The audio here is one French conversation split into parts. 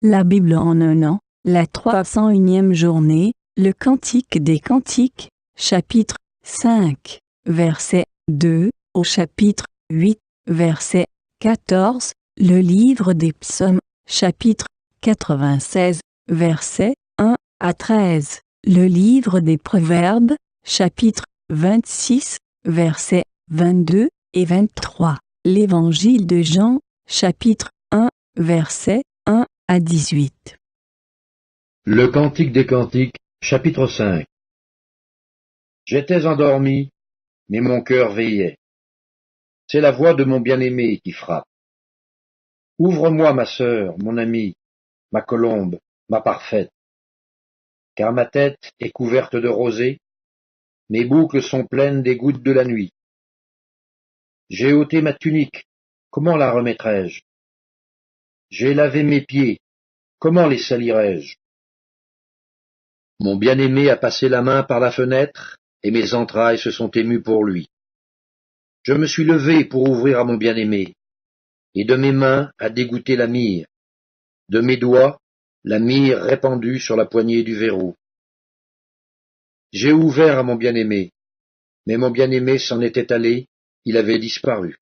La Bible en un an, la 301e journée, le Cantique des Cantiques, chapitre 5, verset 2, au chapitre 8, verset 14, le livre des Psaumes, chapitre 96, verset 1 à 13, le livre des Proverbes, chapitre 26, versets 22 et 23, l'évangile de Jean, chapitre 1, verset 1 à 18. Le Cantique des Cantiques, chapitre 5. J'étais endormi, mais mon cœur veillait. C'est la voix de mon bien-aimé qui frappe. Ouvre-moi, ma sœur, mon amie, ma colombe, ma parfaite. Car ma tête est couverte de rosée, mes boucles sont pleines des gouttes de la nuit. J'ai ôté ma tunique, comment la remettrai-je? J'ai lavé mes pieds, comment les salirai-je? Mon bien-aimé a passé la main par la fenêtre, et mes entrailles se sont émues pour lui. Je me suis levé pour ouvrir à mon bien-aimé, et de mes mains a dégoûté la myrrhe, de mes doigts la myrrhe répandue sur la poignée du verrou. J'ai ouvert à mon bien-aimé, mais mon bien-aimé s'en était allé, il avait disparu.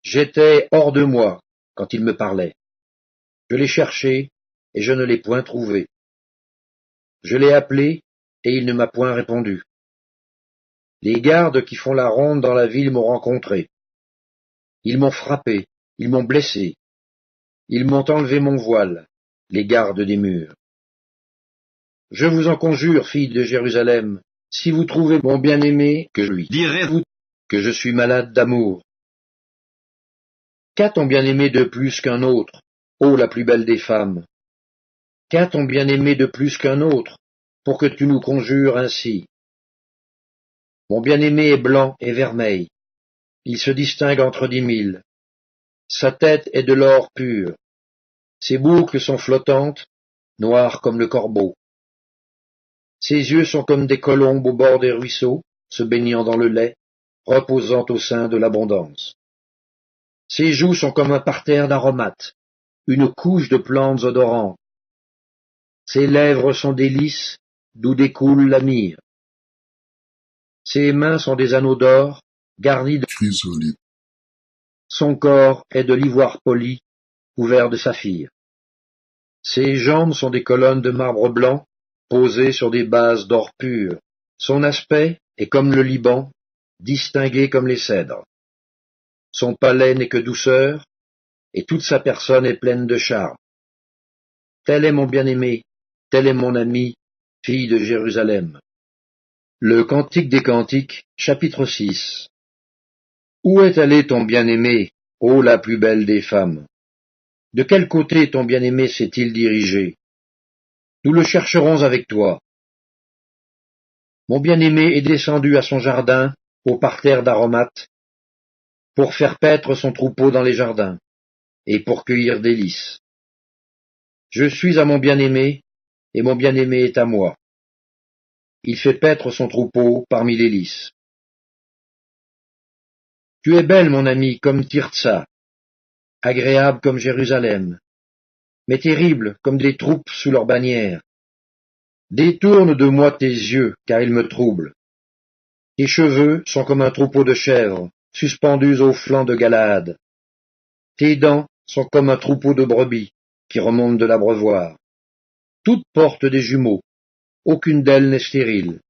J'étais hors de moi quand il me parlait. Je l'ai cherché, et je ne l'ai point trouvé. Je l'ai appelé, et il ne m'a point répondu. Les gardes qui font la ronde dans la ville m'ont rencontré. Ils m'ont frappé, ils m'ont blessé. Ils m'ont enlevé mon voile, les gardes des murs. Je vous en conjure, filles de Jérusalem, si vous trouvez mon bien-aimé, que je lui direz-vous que je suis malade d'amour. Qu'a ton bien-aimé de plus qu'un autre, ô la plus belle des femmes? Qu'a ton bien-aimé de plus qu'un autre, pour que tu nous conjures ainsi? Mon bien-aimé est blanc et vermeil, il se distingue entre 10 000. Sa tête est de l'or pur, ses boucles sont flottantes, noires comme le corbeau. Ses yeux sont comme des colombes au bord des ruisseaux, se baignant dans le lait, reposant au sein de l'abondance. Ses joues sont comme un parterre d'aromates, une couche de plantes odorantes. Ses lèvres sont des lys, d'où découle la myrrhe. Ses mains sont des anneaux d'or, garnis de chrysolite. Son corps est de l'ivoire poli, couvert de saphir. Ses jambes sont des colonnes de marbre blanc, posées sur des bases d'or pur. Son aspect est comme le Liban, distingué comme les cèdres. Son palais n'est que douceur, et toute sa personne est pleine de charme. Tel est mon bien-aimé, tel est mon ami, fille de Jérusalem. Le Cantique des Cantiques, chapitre 6. Où est allé ton bien-aimé, ô la plus belle des femmes? De quel côté ton bien-aimé s'est-il dirigé? Nous le chercherons avec toi. Mon bien-aimé est descendu à son jardin, au parterre d'aromates, pour faire paître son troupeau dans les jardins, et pour cueillir des lys. Je suis à mon bien-aimé, et mon bien-aimé est à moi. Il fait paître son troupeau parmi les lys. Tu es belle, mon ami, comme Tirtsa, agréable comme Jérusalem, mais terrible comme des troupes sous leur bannière. Détourne de moi tes yeux, car ils me troublent. Tes cheveux sont comme un troupeau de chèvres, suspendus aux flancs de Galaad. Tes dents sont comme un troupeau de brebis, qui remontent de l'abreuvoir. Toutes portent des jumeaux, aucune d'elles n'est stérile.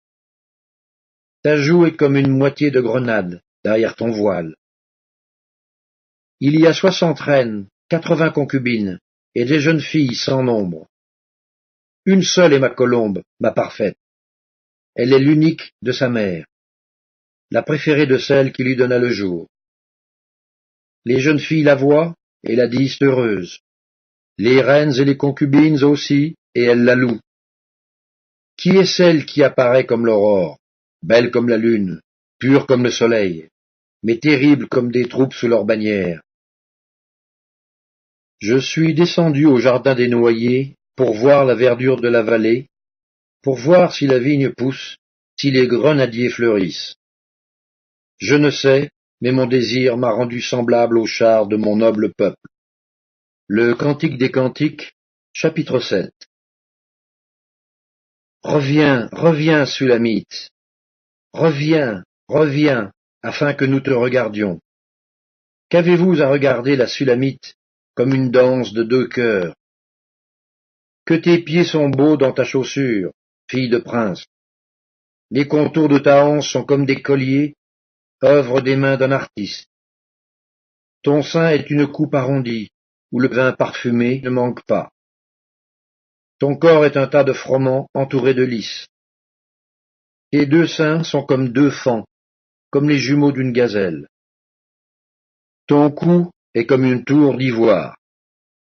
Ta joue est comme une moitié de grenade derrière ton voile. Il y a 60 reines, 80 concubines, et des jeunes filles sans nombre. Une seule est ma colombe, ma parfaite. Elle est l'unique de sa mère, la préférée de celle qui lui donna le jour. Les jeunes filles la voient et la disent heureuse. Les reines et les concubines aussi, et elles la louent. Qui est celle qui apparaît comme l'aurore, belle comme la lune, pure comme le soleil, mais terrible comme des troupes sous leur bannière? Je suis descendu au jardin des noyers pour voir la verdure de la vallée, pour voir si la vigne pousse, si les grenadiers fleurissent. Je ne sais, mais mon désir m'a rendu semblable aux chars de mon noble peuple. Le Cantique des Cantiques, chapitre 7. Reviens, reviens, Sulamite. Reviens, reviens, afin que nous te regardions. Qu'avez-vous à regarder la Sulamite comme une danse de deux cœurs? Que tes pieds sont beaux dans ta chaussure, fille de prince. Les contours de ta hanche sont comme des colliers, œuvre des mains d'un artiste. Ton sein est une coupe arrondie, où le vin parfumé ne manque pas. Ton corps est un tas de froment entouré de lys. Tes deux seins sont comme deux fans, comme les jumeaux d'une gazelle. Ton cou est comme une tour d'ivoire.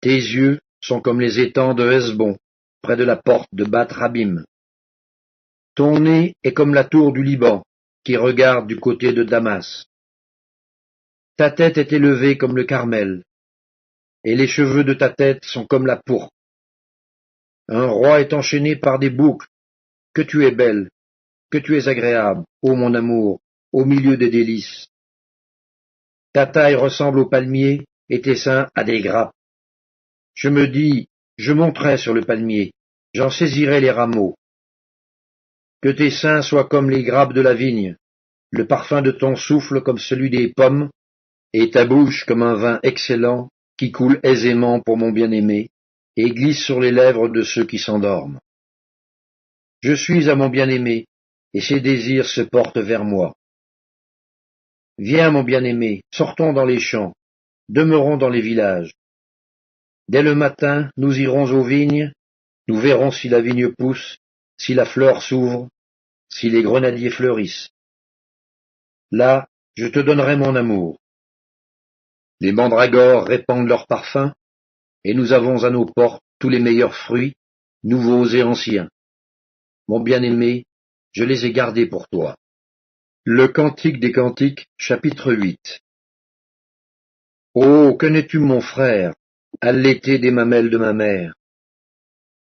Tes yeux sont comme les étangs de Hesbon, près de la porte de Bat Rabim. Ton nez est comme la tour du Liban, qui regarde du côté de Damas. Ta tête est élevée comme le Carmel, et les cheveux de ta tête sont comme la pourpre. Un roi est enchaîné par des boucles. Que tu es belle, que tu es agréable, ô mon amour, au milieu des délices. Ta taille ressemble au palmier, et tes seins à des grappes. Je me dis, je monterai sur le palmier, j'en saisirai les rameaux. Que tes seins soient comme les grappes de la vigne, le parfum de ton souffle comme celui des pommes, et ta bouche comme un vin excellent qui coule aisément pour mon bien-aimé, et glisse sur les lèvres de ceux qui s'endorment. Je suis à mon bien-aimé, et ses désirs se portent vers moi. Viens, mon bien-aimé, sortons dans les champs, demeurons dans les villages. Dès le matin, nous irons aux vignes, nous verrons si la vigne pousse, si la fleur s'ouvre, si les grenadiers fleurissent. Là, je te donnerai mon amour. Les mandragores répandent leur parfum, et nous avons à nos portes tous les meilleurs fruits, nouveaux et anciens. Mon bien-aimé, je les ai gardés pour toi. Le Cantique des Cantiques, chapitre 8. Oh, que n'es-tu mon frère, allaité des mamelles de ma mère.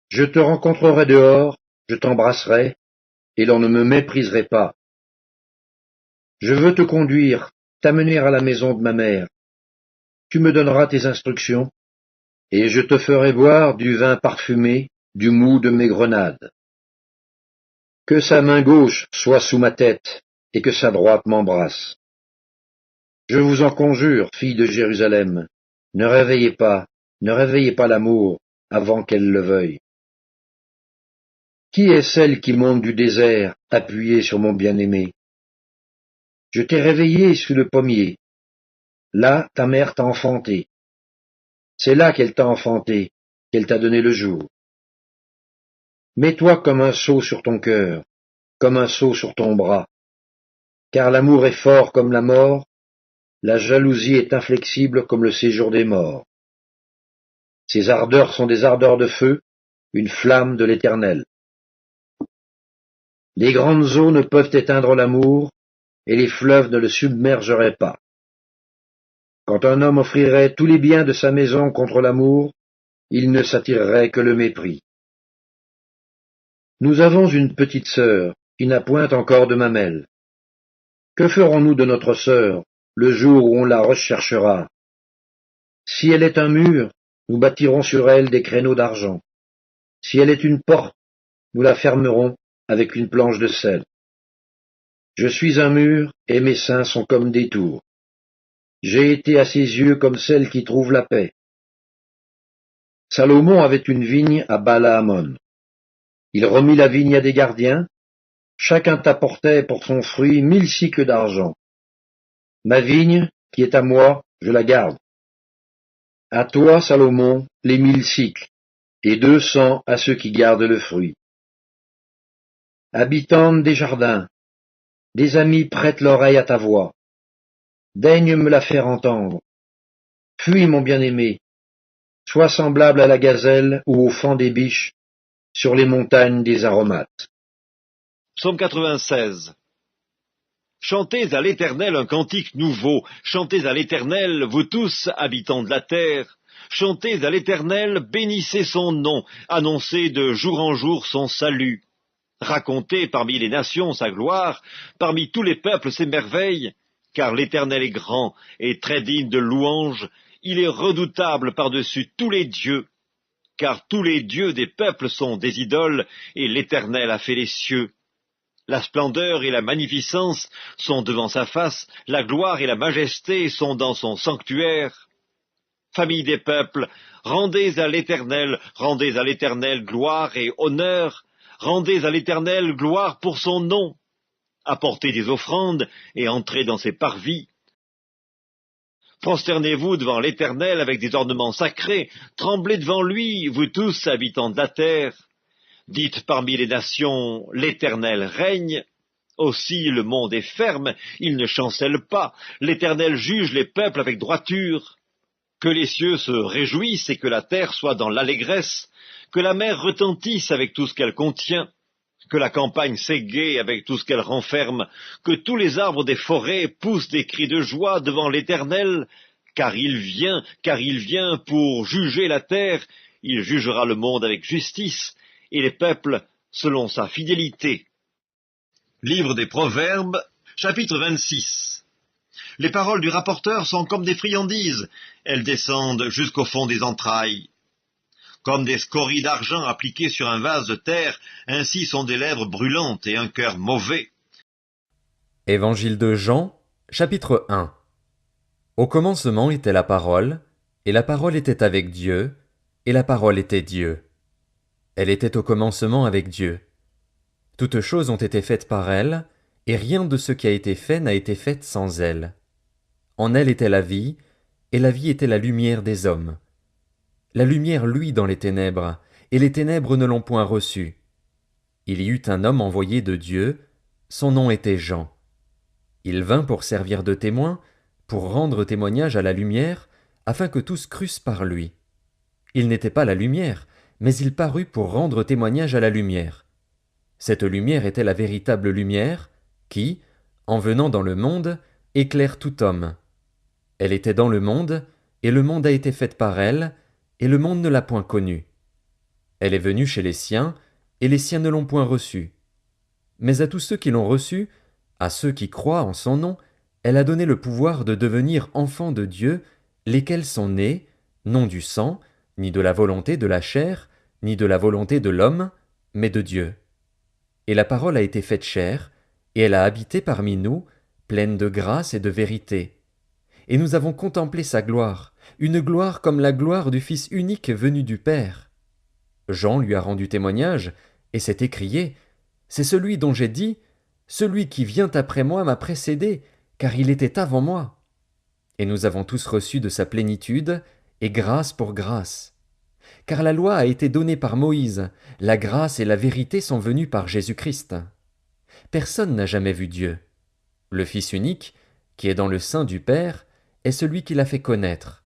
Je te rencontrerai dehors, je t'embrasserai, et l'on ne me mépriserait pas. Je veux te conduire, t'amener à la maison de ma mère. Tu me donneras tes instructions, et je te ferai boire du vin parfumé, du mou de mes grenades. Que sa main gauche soit sous ma tête, et que sa droite m'embrasse. Je vous en conjure, filles de Jérusalem, ne réveillez pas l'amour avant qu'elle le veuille. Qui est celle qui monte du désert, appuyée sur mon bien-aimé? Je t'ai réveillé sous le pommier. Là, ta mère t'a enfanté. C'est là qu'elle t'a enfanté, qu'elle t'a donné le jour. Mets-toi comme un sceau sur ton cœur, comme un sceau sur ton bras. Car l'amour est fort comme la mort, la jalousie est inflexible comme le séjour des morts. Ses ardeurs sont des ardeurs de feu, une flamme de l'Éternel. Les grandes eaux ne peuvent éteindre l'amour, et les fleuves ne le submergeraient pas. Quand un homme offrirait tous les biens de sa maison contre l'amour, il ne s'attirerait que le mépris. Nous avons une petite sœur, qui n'a point encore de mamelle. Que ferons-nous de notre sœur, le jour où on la recherchera? Si elle est un mur, nous bâtirons sur elle des créneaux d'argent. Si elle est une porte, nous la fermerons avec une planche de sel. Je suis un mur, et mes seins sont comme des tours. J'ai été à ses yeux comme celle qui trouve la paix. Salomon avait une vigne à Baal-Hamon. Il remit la vigne à des gardiens. Chacun t'apportait pour son fruit 1000 cycles d'argent. Ma vigne, qui est à moi, je la garde. À toi, Salomon, les 1000 cycles, et 200 à ceux qui gardent le fruit. Habitante des jardins, des amis prêtent l'oreille à ta voix. Daigne me la faire entendre. Fuis, mon bien-aimé, sois semblable à la gazelle ou au faon des biches sur les montagnes des aromates. Psaume 96. Chantez à l'Éternel un cantique nouveau, chantez à l'Éternel, vous tous, habitants de la terre. Chantez à l'Éternel, bénissez son nom, annoncez de jour en jour son salut. Racontez parmi les nations sa gloire, parmi tous les peuples ses merveilles, car l'Éternel est grand et très digne de louange, Il est redoutable par-dessus tous les dieux, car tous les dieux des peuples sont des idoles, et l'Éternel a fait les cieux. La splendeur et la magnificence sont devant sa face, la gloire et la majesté sont dans son sanctuaire. Famille des peuples, rendez à l'Éternel gloire et honneur, rendez à l'Éternel gloire pour son nom. Apportez des offrandes et entrez dans ses parvis. Prosternez-vous devant l'Éternel avec des ornements sacrés, tremblez devant lui, vous tous habitants de la terre. Dites parmi les nations, l'Éternel règne. Aussi le monde est ferme, il ne chancelle pas, l'Éternel juge les peuples avec droiture. Que les cieux se réjouissent et que la terre soit dans l'allégresse, que la mer retentisse avec tout ce qu'elle contient, que la campagne s'égaie avec tout ce qu'elle renferme, que tous les arbres des forêts poussent des cris de joie devant l'Éternel, car il vient pour juger la terre, il jugera le monde avec justice, et les peuples selon sa fidélité. Livre des Proverbes, chapitre 26. Les paroles du rapporteur sont comme des friandises, elles descendent jusqu'au fond des entrailles. Comme des scories d'argent appliquées sur un vase de terre, ainsi sont des lèvres brûlantes et un cœur mauvais. Évangile de Jean, chapitre 1. Au commencement était la parole, et la parole était avec Dieu, et la parole était Dieu. Elle était au commencement avec Dieu. Toutes choses ont été faites par elle, et rien de ce qui a été fait n'a été fait sans elle. En elle était la vie, et la vie était la lumière des hommes. La lumière luit dans les ténèbres, et les ténèbres ne l'ont point reçue. Il y eut un homme envoyé de Dieu, son nom était Jean. Il vint pour servir de témoin, pour rendre témoignage à la lumière, afin que tous crussent par lui. Il n'était pas la lumière, mais il parut pour rendre témoignage à la lumière. Cette lumière était la véritable lumière, qui, en venant dans le monde, éclaire tout homme. Elle était dans le monde, et le monde a été fait par elle, et le monde ne l'a point connue. Elle est venue chez les siens, et les siens ne l'ont point reçue. Mais à tous ceux qui l'ont reçue, à ceux qui croient en son nom, elle a donné le pouvoir de devenir enfants de Dieu, lesquels sont nés, non du sang, ni de la volonté de la chair, ni de la volonté de l'homme, mais de Dieu. Et la parole a été faite chair, et elle a habité parmi nous, pleine de grâce et de vérité. Et nous avons contemplé sa gloire, une gloire comme la gloire du Fils unique venu du Père. Jean lui a rendu témoignage, et s'est écrié, « C'est celui dont j'ai dit, celui qui vient après moi m'a précédé, car il était avant moi. » Et nous avons tous reçu de sa plénitude, et grâce pour grâce. Car la loi a été donnée par Moïse, la grâce et la vérité sont venues par Jésus-Christ. Personne n'a jamais vu Dieu. Le Fils unique, qui est dans le sein du Père, est celui qui l'a fait connaître.